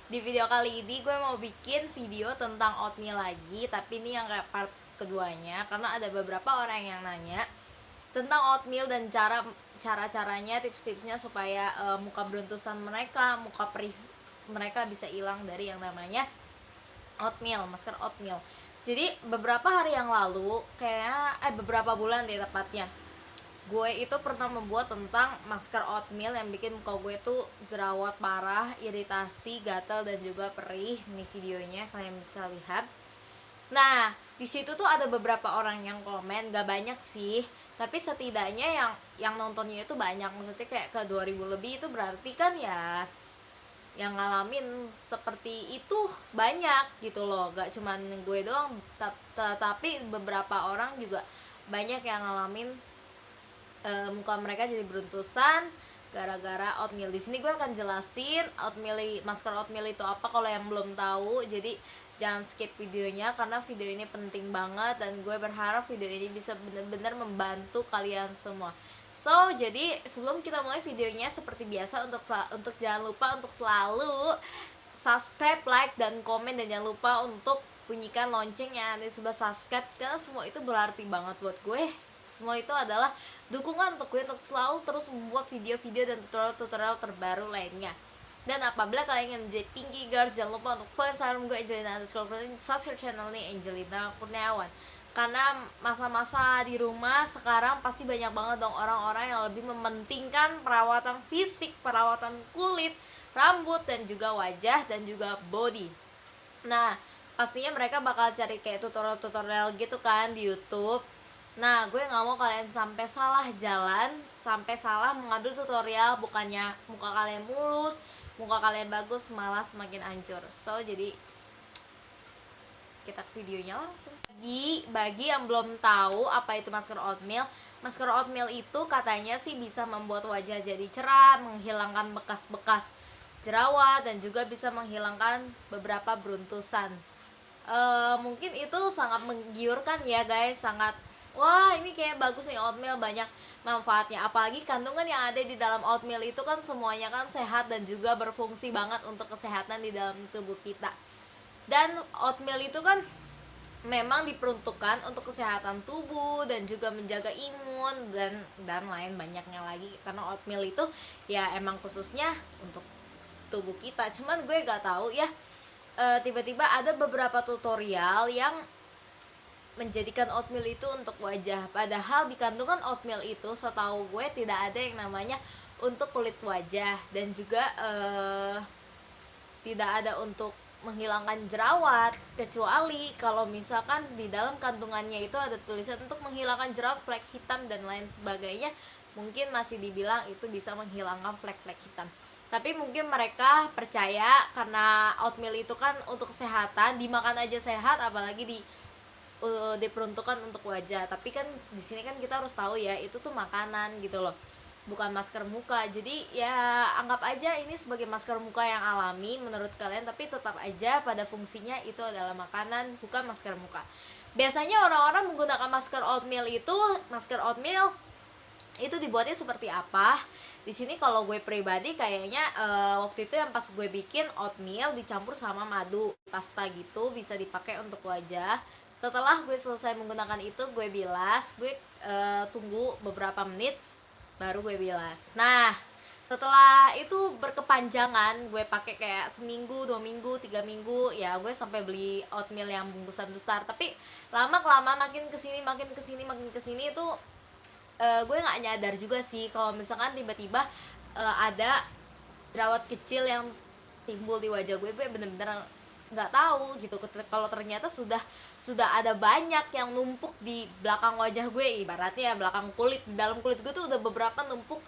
Di video kali ini gue mau bikin video tentang oatmeal lagi, tapi ini yang kayak part keduanya karena ada beberapa orang yang nanya tentang oatmeal dan caranya, tips-tipsnya supaya muka beruntusan mereka, muka perih mereka bisa hilang dari yang namanya oatmeal, masker oatmeal. Jadi beberapa hari yang lalu, beberapa bulan deh tepatnya, gue itu pernah membuat tentang masker oatmeal yang bikin muka gue tuh jerawat parah, iritasi, gatal dan juga perih. Ini videonya kalian bisa lihat. Nah, di situ tuh ada beberapa orang yang komen, gak banyak sih, tapi setidaknya yang nontonnya itu banyak. Maksudnya kayak ke 2000 lebih, itu berarti kan ya yang ngalamin seperti itu banyak gitu loh, gak cuman gue doang, tapi beberapa orang juga banyak yang ngalamin muka mereka jadi beruntusan gara-gara oatmeal. Di sini gue akan jelasin masker oatmeal itu apa kalau yang belum tahu. Jadi jangan skip videonya karena video ini penting banget dan gue berharap video ini bisa benar-benar membantu kalian semua. So, jadi sebelum kita mulai videonya, seperti biasa untuk jangan lupa untuk selalu subscribe, like, dan komen, dan jangan lupa untuk bunyikan loncengnya di sebelah subscribe karena semua itu berarti banget buat gue. Semua itu adalah dukungan untuk gue untuk selalu terus membuat video-video dan tutorial-tutorial terbaru lainnya. Dan apabila kalian ingin menjadi Pinky Girl, jangan lupa untuk follow Instagram gue Angelina_, subscribe channel nih Angelina Kurniawan. Karena masa-masa di rumah sekarang pasti banyak banget dong orang-orang yang lebih mementingkan perawatan fisik, perawatan kulit, rambut, dan juga wajah, dan juga body. Nah, pastinya mereka bakal cari kayak tutorial-tutorial gitu kan di YouTube. Nah, gue gak mau kalian sampai salah jalan, sampai salah mengambil tutorial, bukannya muka kalian mulus, muka kalian bagus, malah semakin hancur. So, jadi kita ke videonya langsung. Bagi yang belum tahu apa itu masker oatmeal itu katanya sih bisa membuat wajah jadi cerah, menghilangkan bekas-bekas jerawat, dan juga bisa menghilangkan beberapa beruntusan. Mungkin itu sangat menggiurkan ya guys, sangat wah ini kayak bagus nih oatmeal, banyak manfaatnya. Apalagi kandungan yang ada di dalam oatmeal itu kan semuanya kan sehat dan juga berfungsi banget untuk kesehatan di dalam tubuh kita. Dan oatmeal itu kan memang diperuntukkan untuk kesehatan tubuh dan juga menjaga imun dan lain banyaknya lagi, karena oatmeal itu ya emang khususnya untuk tubuh kita. Cuman gue gak tahu ya, tiba-tiba ada beberapa tutorial yang menjadikan oatmeal itu untuk wajah, padahal di kandungan oatmeal itu setahu gue tidak ada yang namanya untuk kulit wajah, dan juga tidak ada untuk menghilangkan jerawat, kecuali kalau misalkan di dalam kandungannya itu ada tulisan untuk menghilangkan jerawat, flek hitam, dan lain sebagainya, mungkin masih dibilang itu bisa menghilangkan flek-flek hitam. Tapi mungkin mereka percaya karena oatmeal itu kan untuk kesehatan, dimakan aja sehat, apalagi diperuntukkan untuk wajah. Tapi kan di sini kan kita harus tahu ya, itu tuh makanan gitu loh, bukan masker muka. Jadi ya anggap aja ini sebagai masker muka yang alami menurut kalian, tapi tetap aja pada fungsinya itu adalah makanan, bukan masker muka. Biasanya orang-orang menggunakan masker oatmeal itu dibuatnya seperti apa? Di sini kalau gue pribadi kayaknya waktu itu yang pas gue bikin oatmeal dicampur sama madu pasta gitu, bisa dipakai untuk wajah. Setelah gue selesai menggunakan itu, gue bilas, gue tunggu beberapa menit baru gue bilas. Nah, setelah itu berkepanjangan, gue pakai kayak seminggu, 2 minggu, 3 minggu, ya gue sampai beli oatmeal yang bungkusan besar. Tapi lama kelamaan makin kesini itu gue nggak nyadar juga sih kalau misalkan tiba-tiba ada jerawat kecil yang timbul di wajah gue bener-bener nggak tahu gitu kalau ternyata sudah ada banyak yang numpuk di belakang wajah gue, ibaratnya ya belakang kulit, di dalam kulit gue tuh udah beberapa numpuk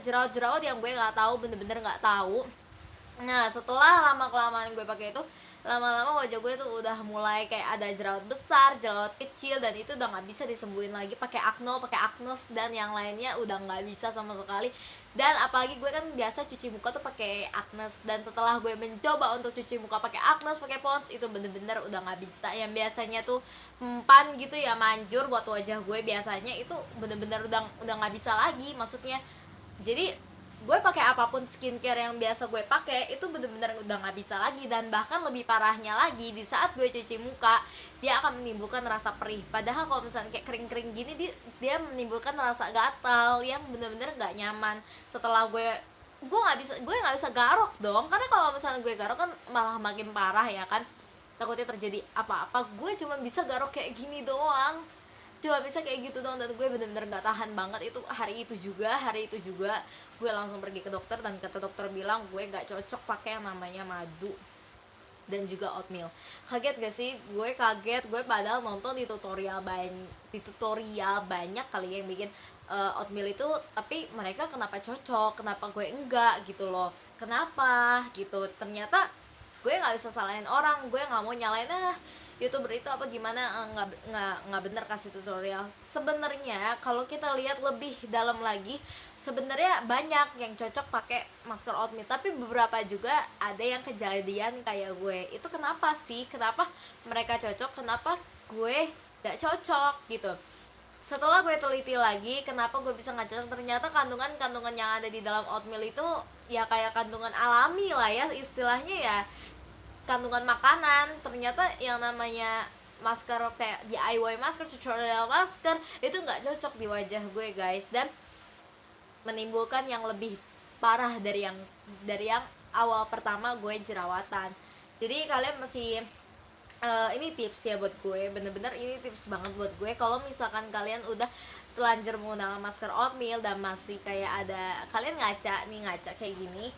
jerawat-jerawat yang gue nggak tahu, bener-bener nggak tahu. Nah, setelah lama kelamaan gue pakai itu, lama-lama wajah gue tuh udah mulai kayak ada jerawat besar, jerawat kecil, dan itu udah nggak bisa disembuhin lagi pakai Acnos dan yang lainnya, udah nggak bisa sama sekali. Dan apalagi gue kan biasa cuci muka tuh pakai Acnos, dan setelah gue mencoba untuk cuci muka pakai Acnos, pakai Pond's, itu bener-bener udah nggak bisa. Yang biasanya tuh mempan gitu ya, manjur buat wajah gue, biasanya itu bener-bener udah nggak bisa lagi, maksudnya. Jadi gue pakai apapun skincare yang biasa gue pakai itu bener-bener udah nggak bisa lagi. Dan bahkan lebih parahnya lagi, di saat gue cuci muka dia akan menimbulkan rasa perih, padahal kalau misalnya kayak kering-kering gini dia menimbulkan rasa gatal yang bener-bener nggak nyaman. Setelah gue nggak bisa garuk dong, karena kalau misalnya gue garuk kan malah makin parah ya kan, takutnya terjadi apa-apa. Gue cuma bisa garuk kayak gini doang, cuma bisa kayak gitu doang, dan gue bener-bener gak tahan banget. Itu hari itu juga gue langsung pergi ke dokter, dan kata dokter bilang gue gak cocok pakai yang namanya madu dan juga oatmeal. Kaget gak sih? Gue kaget, gue padahal nonton di tutorial banyak kali ya yang bikin oatmeal itu, tapi mereka kenapa cocok, kenapa gue enggak gitu loh, kenapa gitu. Ternyata gue nggak bisa salahin orang, gue nggak mau nyalain YouTuber itu apa gimana, nggak bener kasih tutorial. Sebenarnya kalau kita lihat lebih dalam lagi, sebenarnya banyak yang cocok pakai masker oatmeal, tapi beberapa juga ada yang kejadian kayak gue. Itu kenapa sih, kenapa mereka cocok, kenapa gue gak cocok gitu. Setelah gue teliti lagi kenapa gue bisa nggak cocok, ternyata kandungan yang ada di dalam oatmeal itu ya kayak kandungan alami lah ya istilahnya, ya kandungan makanan. Ternyata yang namanya masker kayak DIY masker, tutorial masker itu nggak cocok di wajah gue guys, dan menimbulkan yang lebih parah dari yang awal pertama gue jerawatan. Jadi kalian masih ini tips ya buat gue, bener-bener ini tips banget buat gue. Kalau misalkan kalian udah telanjur menggunakan masker oatmeal dan masih kayak ada, kalian ngaca kayak gini,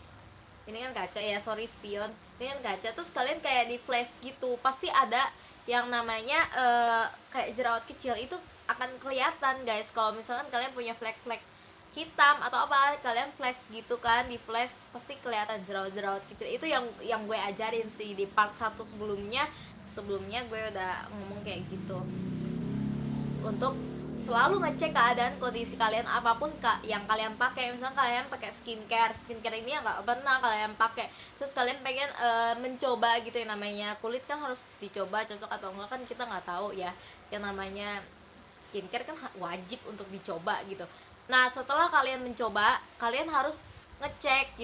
ini kan kaca ya, sorry spion, ini kan kaca, terus kalian kayak di flash gitu, pasti ada yang namanya kayak jerawat kecil. Itu akan kelihatan guys kalau misalkan kalian punya flek-flek hitam atau apa, kalian flash gitu kan, di flash pasti kelihatan jerawat kecil. Itu yang gue ajarin sih di part 1 sebelumnya gue udah ngomong kayak gitu, untuk selalu ngecek keadaan kondisi kalian apapun yang kalian pakai. Misalnya kalian pakai skincare ini yang nggak pernah kalian pakai, terus kalian pengen mencoba gitu, yang namanya kulit kan harus dicoba cocok atau enggak kan kita nggak tahu ya, yang namanya skincare kan wajib untuk dicoba gitu. Nah setelah kalian mencoba, kalian harus ngecek,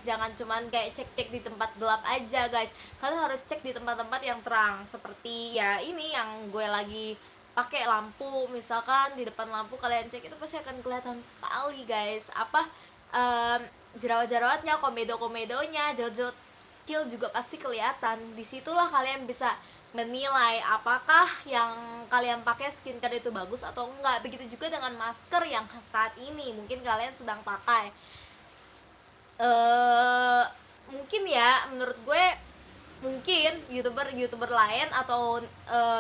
jangan cuman kayak cek di tempat gelap aja guys, kalian harus cek di tempat-tempat yang terang, seperti ya ini yang gue lagi pakai lampu. Misalkan di depan lampu kalian cek, itu pasti akan kelihatan sekali guys apa jerawat-jerawatnya, komedonya, jerawat kecil juga pasti kelihatan. Disitulah kalian bisa menilai apakah yang kalian pakai skincare itu bagus atau enggak. Begitu juga dengan masker yang saat ini mungkin kalian sedang pakai. Mungkin ya menurut gue, mungkin youtuber lain atau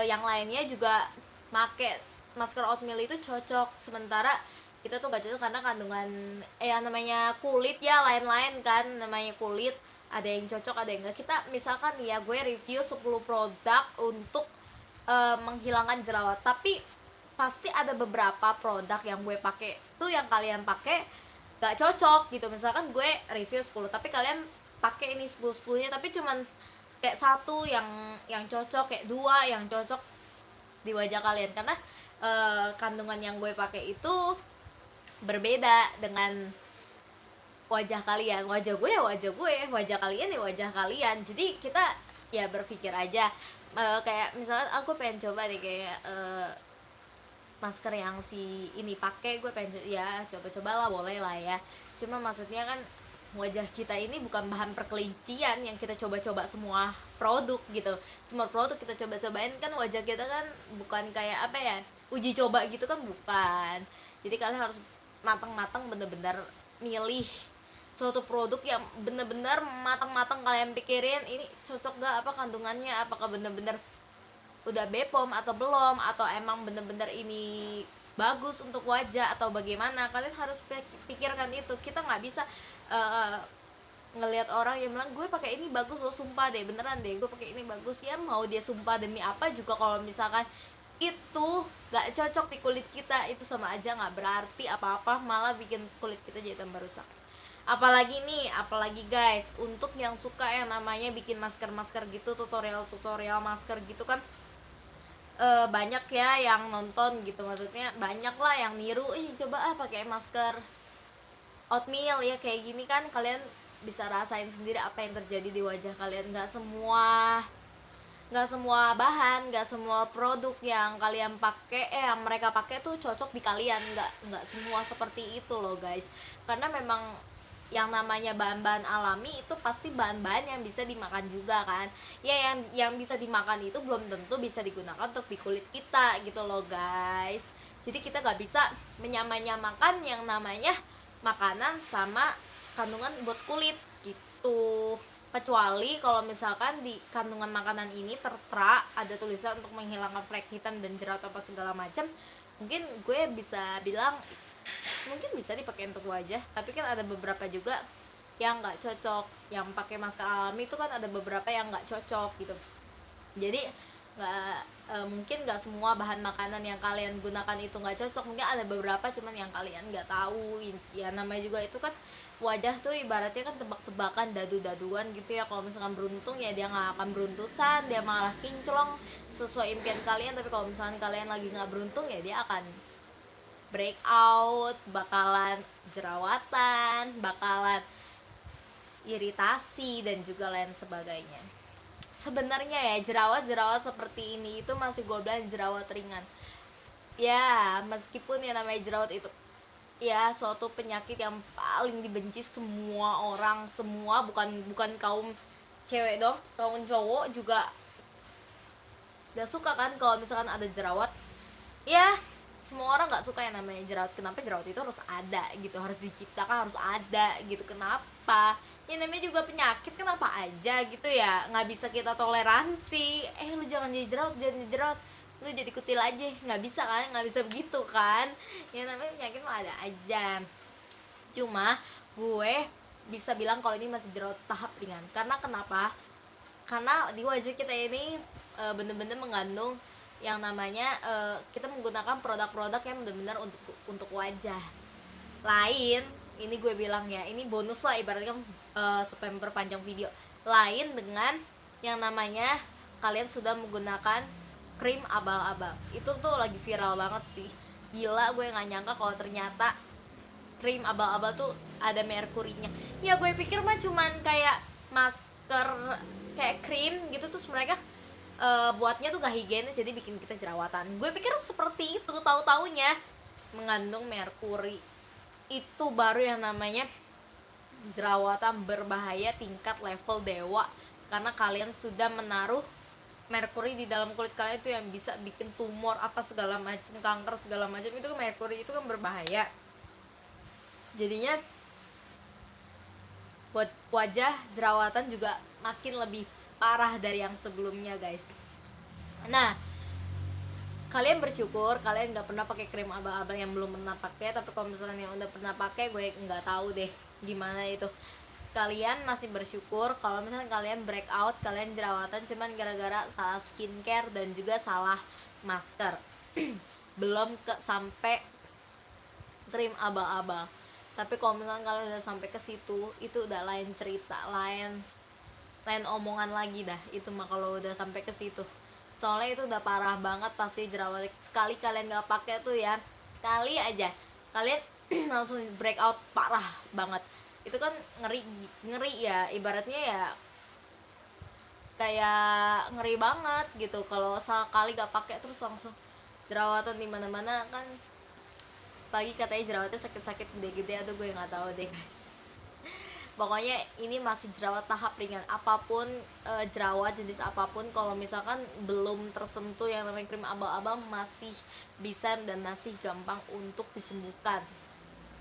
yang lainnya juga make masker oatmeal itu cocok, sementara kita tuh gak cocok karena kandungan namanya kulit ya, lain-lain kan, namanya kulit ada yang cocok ada yang enggak. Kita misalkan ya gue review 10 produk untuk menghilangkan jerawat, tapi pasti ada beberapa produk yang gue pakai tuh yang kalian pakai gak cocok gitu. Misalkan gue review 10 tapi kalian pakai ini 10-10 nya, tapi cuman kayak satu yang cocok, kayak dua yang cocok di wajah kalian, karena kandungan yang gue pakai itu berbeda dengan wajah kalian. Wajah gue ya wajah gue, wajah kalian ya wajah kalian. Jadi kita ya berpikir aja, kayak misalnya aku pengen coba deh kayak masker yang si ini pakai, gue pengen ya coba-cobalah, boleh lah ya. Cuma maksudnya kan wajah kita ini bukan bahan perkelincian yang kita coba-coba semua produk gitu. Semua produk kita coba-cobain kan, wajah kita kan bukan kayak apa ya, uji coba gitu kan, bukan. Jadi kalian harus matang-matang, bener-bener milih suatu produk yang bener-bener matang-matang kalian pikirin ini cocok gak, apa kandungannya, apakah bener-bener udah BPOM atau belum, atau emang bener-bener ini bagus untuk wajah atau bagaimana. Kalian harus pikirkan itu. Kita nggak bisa ngelihat orang yang bilang gue pakai ini bagus loh, sumpah deh, beneran deh gue pakai ini bagus, ya mau dia sumpah demi apa juga kalau misalkan itu nggak cocok di kulit kita, itu sama aja nggak berarti apa-apa, malah bikin kulit kita jadi tambah rusak. Apalagi guys, untuk yang suka yang namanya bikin masker gitu, tutorial masker gitu kan, banyak ya yang nonton gitu, maksudnya banyak lah yang niru, coba pakai masker oatmeal ya kayak gini kan kalian bisa rasain sendiri apa yang terjadi di wajah kalian. Nggak semua bahan, nggak semua produk yang kalian pakai yang mereka pakai tuh cocok di kalian, nggak semua seperti itu loh guys. Karena memang yang namanya bahan-bahan alami itu pasti bahan-bahan yang bisa dimakan juga kan ya, yang bisa dimakan itu belum tentu bisa digunakan untuk di kulit kita gitu loh guys. Jadi kita nggak bisa menyamakan yang namanya makanan sama kandungan buat kulit gitu. Kecuali kalau misalkan di kandungan makanan ini tertera ada tulisan untuk menghilangkan flek hitam dan jerawat apa segala macam, mungkin gue bisa bilang mungkin bisa dipakai untuk wajah. Tapi kan ada beberapa juga yang nggak cocok, yang pakai masker alami itu kan ada beberapa yang nggak cocok gitu. Jadi nggak mungkin nggak semua bahan makanan yang kalian gunakan itu nggak cocok, mungkin ada beberapa cuman yang kalian nggak tahu ya. Namanya juga itu kan wajah tuh ibaratnya kan tebak-tebakan, dadu-daduan gitu ya. Kalau misalkan beruntung ya dia nggak akan beruntusan, dia malah kinclong sesuai impian kalian. Tapi kalau misalkan kalian lagi nggak beruntung ya dia akan breakout, bakalan jerawatan, bakalan iritasi dan juga lain sebagainya. Sebenarnya ya jerawat seperti ini itu masih gue bilang jerawat ringan ya, meskipun yang namanya jerawat itu ya suatu penyakit yang paling dibenci semua orang, semua bukan kaum cewek dong, kaum cowok juga gak suka kan kalau misalkan ada jerawat ya. Semua orang nggak suka yang namanya jerawat. Kenapa jerawat itu harus ada gitu, harus diciptakan, harus ada gitu. Kenapa? Ya namanya juga penyakit, kenapa aja gitu ya, nggak bisa kita toleransi. Lu jangan jadi jerawat, lu jadi kutil aja, nggak bisa kan, nggak bisa begitu kan. Ya namanya penyakit mah ada aja. Cuma gue bisa bilang kalau ini masih jerawat tahap ringan. Karena kenapa? Karena di wajah kita ini bener-bener mengandung yang namanya kita menggunakan produk-produk yang benar-benar untuk wajah lain. Ini gue bilang ya, ini bonus lah ibaratnya supaya memperpanjang video. Lain dengan yang namanya kalian sudah menggunakan krim abal-abal. Itu tuh lagi viral banget sih, gila. Gue nggak nyangka kalau ternyata krim abal-abal tuh ada merkurinya. Ya gue pikir mah cuman kayak masker, kayak krim gitu, terus mereka buatnya tuh gak higienis jadi bikin kita jerawatan. Gue pikir seperti itu, tahu-taunya mengandung merkuri. Itu baru yang namanya jerawatan berbahaya tingkat level dewa. Karena kalian sudah menaruh merkuri di dalam kulit kalian, itu yang bisa bikin tumor apa segala macam, kanker segala macam. Itu kan merkuri, itu kan berbahaya. Jadinya buat wajah jerawatan juga makin lebih parah dari yang sebelumnya guys. Nah, kalian bersyukur kalian nggak pernah pakai krim abal-abal yang belum pernah pakai. Tapi kalau misalnya yang udah pernah pakai, gue nggak tahu deh gimana itu. Kalian masih bersyukur kalau misalnya kalian breakout, kalian jerawatan cuman gara-gara salah skincare dan juga salah masker. Belum sampai krim abal-abal. Tapi kalau misalnya kalian udah sampai ke situ, itu udah lain cerita, lain omongan lagi dah itu mah kalau udah sampai ke situ. Soalnya itu udah parah banget pasti jerawat. Sekali kalian nggak pakai tuh ya, sekali aja kalian langsung breakout parah banget. Itu kan ngeri ya, ibaratnya ya kayak ngeri banget gitu kalau sekali gak pakai terus langsung jerawatan di mana-mana kan. Apalagi katanya jerawatnya sakit-sakit gede-gede, aduh gue nggak tahu deh guys. Pokoknya ini masih jerawat tahap ringan. Apapun jerawat jenis apapun, kalau misalkan belum tersentuh yang namanya krim abal-abal, masih bisa dan masih gampang untuk disembuhkan.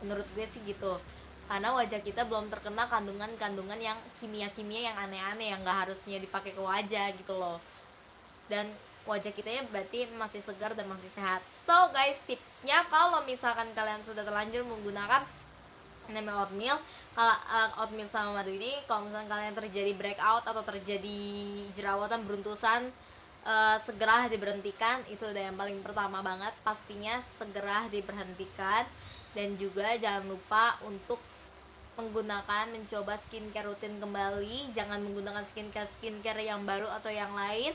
Menurut gue sih gitu. Karena wajah kita belum terkena kandungan-kandungan yang kimia-kimia yang aneh-aneh yang nggak harusnya dipakai ke wajah gitu loh. Dan wajah kita ya berarti masih segar dan masih sehat. So guys, tipsnya kalau misalkan kalian sudah terlanjur menggunakan namanya oatmeal, kalau oatmeal sama madu ini, kalau misalnya kalian terjadi breakout atau terjadi jerawatan beruntusan, segera diberhentikan. Itu udah yang paling pertama banget, pastinya segera diberhentikan. Dan juga jangan lupa untuk mencoba skincare rutin kembali. Jangan menggunakan skincare yang baru atau yang lain.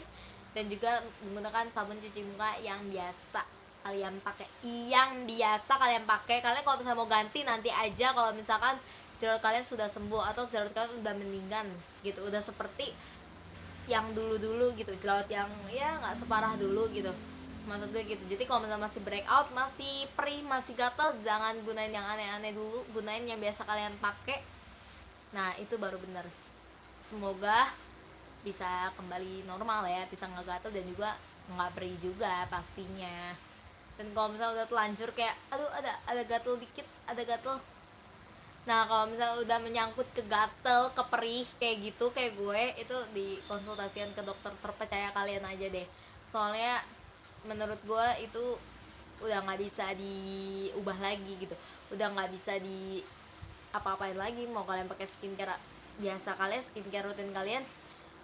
Dan juga menggunakan sabun cuci muka yang biasa. kalian pakai yang biasa kalian pakai. Kalian kalau misalnya mau ganti nanti aja kalau misalkan jerawat kalian sudah sembuh atau jerawat kalian udah mendingan gitu, udah seperti yang dulu-dulu gitu, jerawat yang ya nggak separah dulu gitu, maksud gue gitu. Jadi kalau misalnya masih breakout, masih perih, masih gatal, jangan gunain yang aneh-aneh dulu, gunain yang biasa kalian pakai. Nah itu baru bener. Semoga bisa kembali normal ya, bisa nggak gatal dan juga nggak perih juga pastinya. Dan kalau misalnya udah telanjur kayak aduh ada gatal dikit, ada gatal. Nah kalau misalnya udah menyangkut ke gatel, ke perih kayak gitu kayak gue, itu dikonsultasikan ke dokter terpercaya kalian aja deh. Soalnya menurut gue itu udah nggak bisa diubah lagi gitu, udah nggak bisa di apa-apain lagi. Mau kalian pakai skincare biasa kalian, skincare rutin kalian,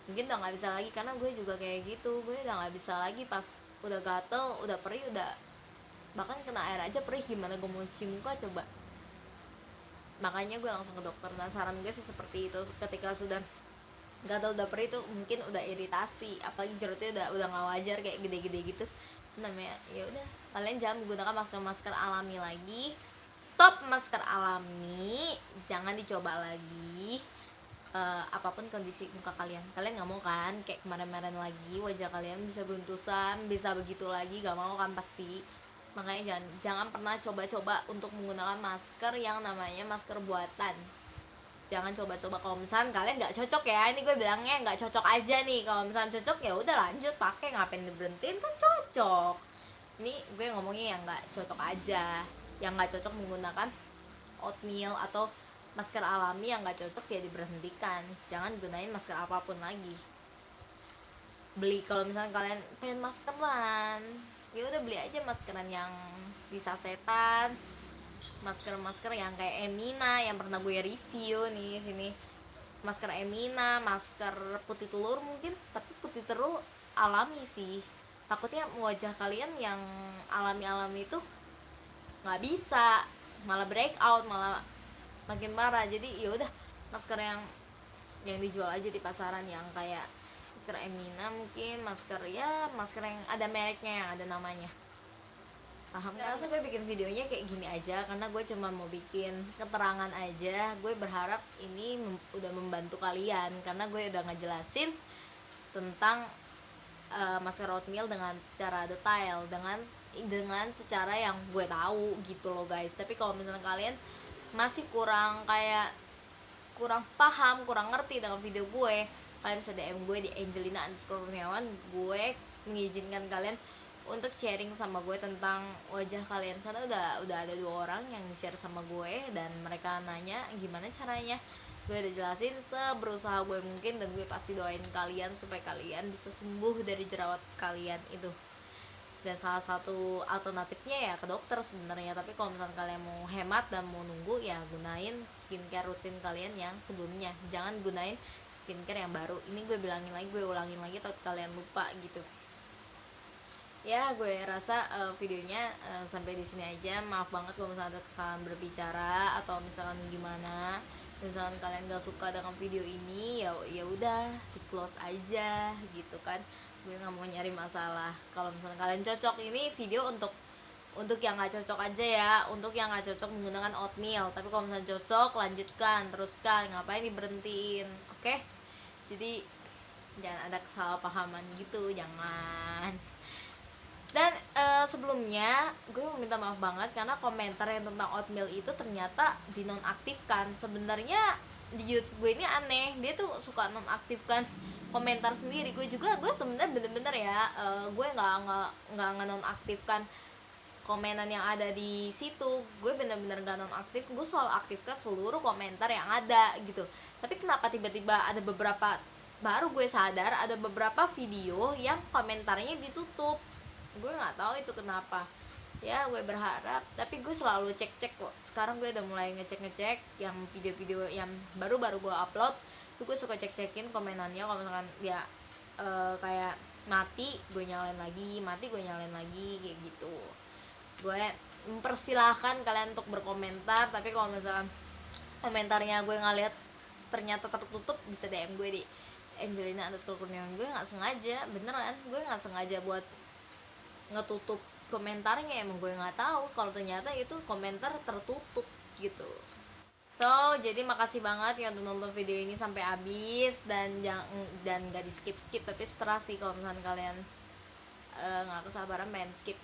mungkin udah nggak bisa lagi. Karena gue juga kayak gitu, gue udah nggak bisa lagi pas udah gatel, udah perih, udah bahkan kena air aja perih, gimana gue mau cuci muka coba. Makanya gue langsung ke dokter. Dan saran gue sih seperti itu, ketika sudah gatal udah perih itu mungkin udah iritasi, apalagi jerawatnya udah nggak wajar kayak gede-gede gitu, itu namanya ya udah kalian jangan menggunakan masker alami lagi. Stop masker alami, jangan dicoba lagi. Apapun kondisi muka kalian nggak mau kan kayak kemarin-kemarin lagi wajah kalian bisa beruntusan, bisa begitu lagi, nggak mau kan pasti. Makanya jangan pernah coba-coba untuk menggunakan masker yang namanya masker buatan. Jangan coba-coba. Kalau misalnya kalian nggak cocok ya, ini gue bilangnya nggak cocok aja nih. Kalau misalnya cocok ya udah lanjut pakai, ngapain diberhentiin, kan cocok. Ini gue ngomongnya yang nggak cocok aja, yang nggak cocok menggunakan oatmeal atau masker alami, yang nggak cocok ya diberhentikan. Jangan gunain masker apapun lagi. Beli kalau misalnya kalian pengen maskeran, ya udah beli aja maskeran yang di sasetan, masker yang kayak Emina yang pernah gue review nih sini. Masker Emina, masker putih telur mungkin, tapi putih telur alami sih. Takutnya wajah kalian yang alami-alami itu nggak bisa, malah breakout, malah makin parah. Jadi ya udah masker yang dijual aja di pasaran, yang kayak masker Emina mungkin, masker yang ada mereknya, yang ada namanya. Paham? Rasa gue bikin videonya kayak gini aja karena gue cuma mau bikin keterangan aja. Gue berharap ini udah membantu kalian, karena gue udah ngejelasin tentang masker oatmeal dengan secara detail, dengan secara yang gue tahu gitu loh guys. Tapi kalau misalnya kalian masih kurang paham, kurang ngerti dengan video gue, kalian bisa DM gue di Angelina_Kurniawan. Gue mengizinkan kalian untuk sharing sama gue tentang wajah kalian, karena udah ada 2 orang yang share sama gue dan mereka nanya gimana caranya. Gue udah jelasin seberusaha gue mungkin, dan gue pasti doain kalian supaya kalian bisa sembuh dari jerawat kalian itu. Dan salah satu alternatifnya ya ke dokter sebenarnya. Tapi kalau misalnya kalian mau hemat dan mau nunggu, ya gunain skincare rutin kalian yang sebelumnya, jangan gunain skincare yang baru. Ini gue bilangin lagi, gue ulangin lagi takut kalian lupa gitu. Ya gue rasa videonya sampai di sini aja. Maaf banget kalau misalnya ada kesalahan berbicara atau misalkan gimana. Misalkan kalian gak suka dengan video ini, ya udah di close aja gitu kan. Gue nggak mau nyari masalah. Kalau misalnya kalian cocok, ini video untuk yang nggak cocok aja ya, untuk yang nggak cocok menggunakan oatmeal. Tapi kalau misalnya cocok, lanjutkan, teruskan, ngapain diberhentiin, oke? Jadi jangan ada kesalahpahaman gitu, jangan. Dan sebelumnya gue mau minta maaf banget karena komentar yang tentang oatmeal itu ternyata dinonaktifkan. Sebenarnya di YouTube gue ini aneh, dia tuh suka nonaktifkan komentar sendiri. Gue sebenarnya bener-bener ya, gue nggak nonaktifkan komenan yang ada di situ. Gue bener-bener nggak nonaktif, gue selalu aktifkan seluruh komentar yang ada gitu. Tapi kenapa tiba-tiba ada beberapa, baru gue sadar ada beberapa video yang komentarnya ditutup. Gue nggak tahu itu kenapa ya. Gue berharap, tapi gue selalu cek kok. Sekarang gue udah mulai ngecek yang video-video yang baru gue upload tuh, gue suka cek-cekin komenannya. Kalau misalkan dia kayak mati, gue nyalain lagi, mati, gue nyalain lagi, kayak gitu. Gue mempersilahkan kalian untuk berkomentar, tapi kalau misalkan komentarnya gue ngeliat ternyata tertutup, bisa DM gue di Angelina_Kurniawan. Gue nggak sengaja, beneran, gue nggak sengaja buat ngetutup komentarnya, emang gue nggak tahu kalau ternyata itu komentar tertutup gitu. So, jadi makasih banget yang udah nonton video ini sampai habis, dan gak di skip tapi setelah sih kalau misalnya kalian nggak kesabaran pengen skip,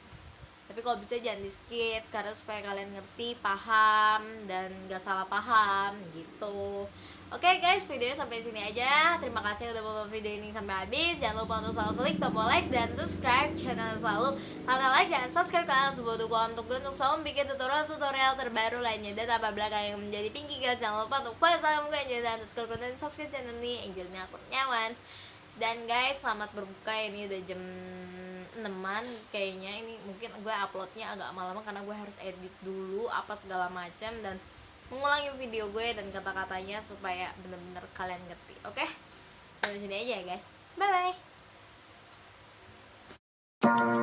tapi kalau bisa jangan di skip karena supaya kalian ngerti, paham, dan gak salah paham gitu. Oke guys, videonya sampai sini aja. Terima kasih udah nonton video ini sampai habis. Jangan lupa untuk selalu klik tombol like dan subscribe channel selalu. Kalau like dan subscribe kanal sebuah dukungan untuk gue untuk selalu bikin tutorial terbaru lainnya. Dan apa belakang yang menjadi pinky girl, jangan lupa untuk follow Instagram gue dan subscribe channel ini. Angelnya Kurniawan. Dan guys, selamat berbuka. Ini udah jam 6-an kayaknya. Ini mungkin gue uploadnya agak malam karena gue harus edit dulu apa segala macam dan mengulangi video gue dan kata-katanya supaya bener-bener kalian ngerti. Oke? Sampai sini aja ya guys. Bye bye.